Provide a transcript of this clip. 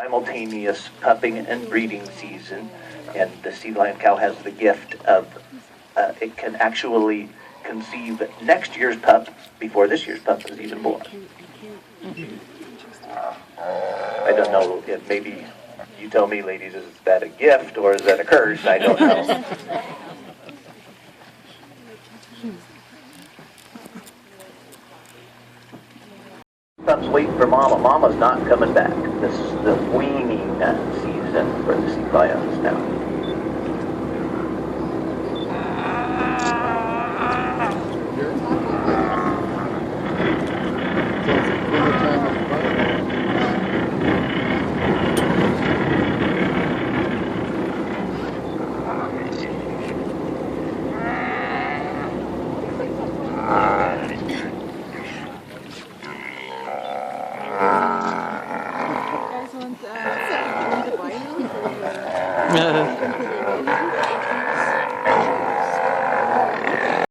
simultaneous pupping and breeding season, and the sea lion cow has the gift of it can actually conceive next year's pup before this year's pup is even born. I don't know if maybe you tell me, ladies, is that a gift or is that a curse? I don't know. Pups waiting for mama. Mama's not coming back. This is the weaning season for the sea lions now.